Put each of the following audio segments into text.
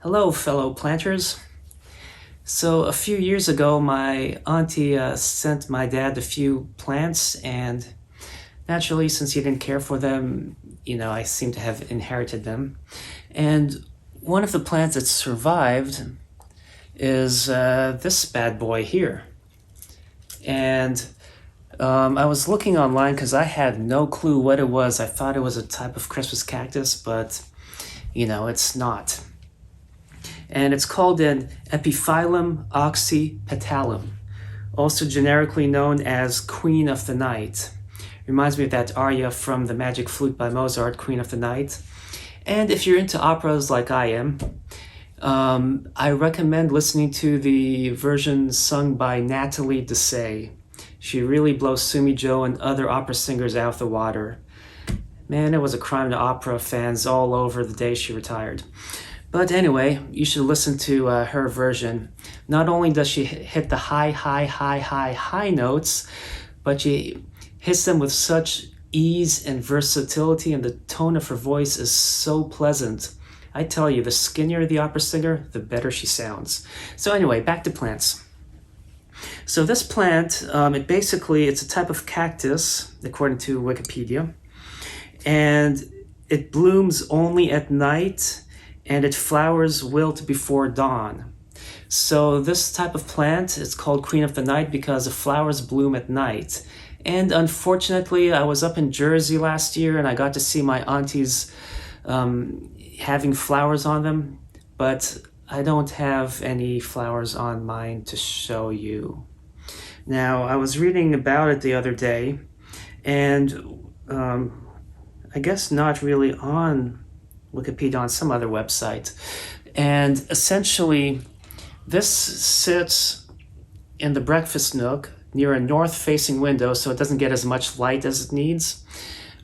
Hello, fellow planters. So a few years ago, my auntie sent my dad a few plants, and naturally, since he didn't care for them, I seem to have inherited them. And one of the plants that survived is this bad boy here. And I was looking online because I had no clue what it was. I thought it was a type of Christmas cactus, but it's not. And it's called an Epiphyllum Oxypetalum, also generically known as Queen of the Night. Reminds me of that aria from the Magic Flute by Mozart, Queen of the Night. And if you're into operas like I am, I recommend listening to the version sung by Natalie Dessay. She really blows Sumi Joe and other opera singers out of the water. Man, it was a crime to opera fans all over the day she retired. But anyway, you should listen to her version. Not only does she hit the high notes, but she hits them with such ease and versatility, and the tone of her voice is so pleasant. I tell you, the skinnier the opera singer, the better she sounds. So anyway, back to plants. So this plant, it's a type of cactus, according to Wikipedia, and it blooms only at night, and its flowers wilt before dawn. So this type of plant is called Queen of the Night because the flowers bloom at night. And unfortunately, I was up in Jersey last year and I got to see my aunties having flowers on them, but I don't have any flowers on mine to show you. Now, I was reading about it the other day, and I guess not really on Wikipedia, on some other website. And essentially, this sits in the breakfast nook near a north-facing window, so it doesn't get as much light as it needs.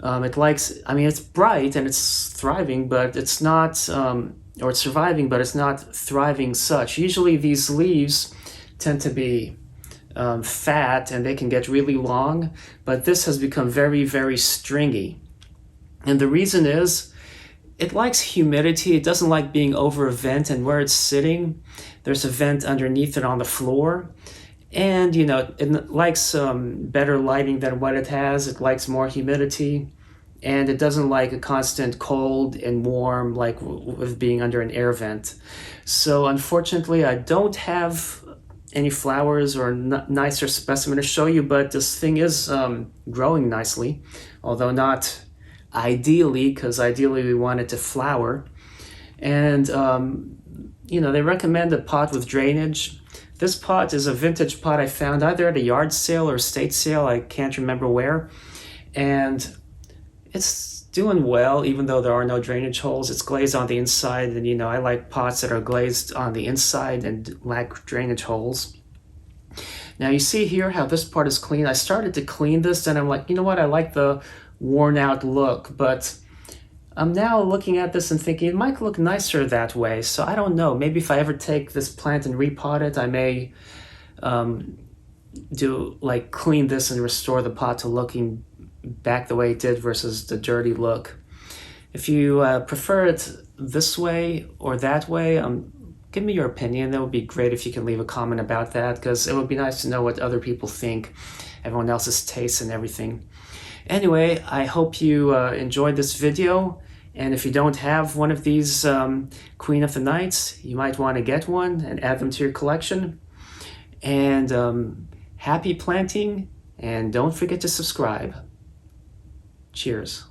It's bright and it's thriving, but it's not, or it's surviving, but it's not thriving such. Usually these leaves tend to be fat and they can get really long, but this has become very, very stringy. And the reason is, it likes humidity. It doesn't like being over a vent, and where it's sitting, there's a vent underneath it on the floor. And, it likes better lighting than what it has. It likes more humidity, and it doesn't like a constant cold and warm like with being under an air vent. So unfortunately, I don't have any flowers or nicer specimen to show you, but this thing is growing nicely, although not ideally, because ideally we want it to flower. And they recommend a pot with drainage. This pot is a vintage pot I found either at a yard sale or estate sale, I can't remember where, and it's doing well even though there are no drainage holes. It's glazed on the inside, and I like pots that are glazed on the inside and lack drainage holes. Now you see here how this part is clean. I started to clean this and I'm like, I like the worn out look, but I'm now looking at this and thinking it might look nicer that way. So I don't know, maybe if I ever take this plant and repot it, I may clean this and restore the pot to looking back the way it did versus the dirty look. If you prefer it this way or that way, give me your opinion. That would be great if you can leave a comment about that, because it would be nice to know what other people think, everyone else's tastes and everything. Anyway, I hope you enjoyed this video, and if you don't have one of these Queen of the Nights, you might want to get one and add them to your collection. And happy planting, and don't forget to subscribe. Cheers.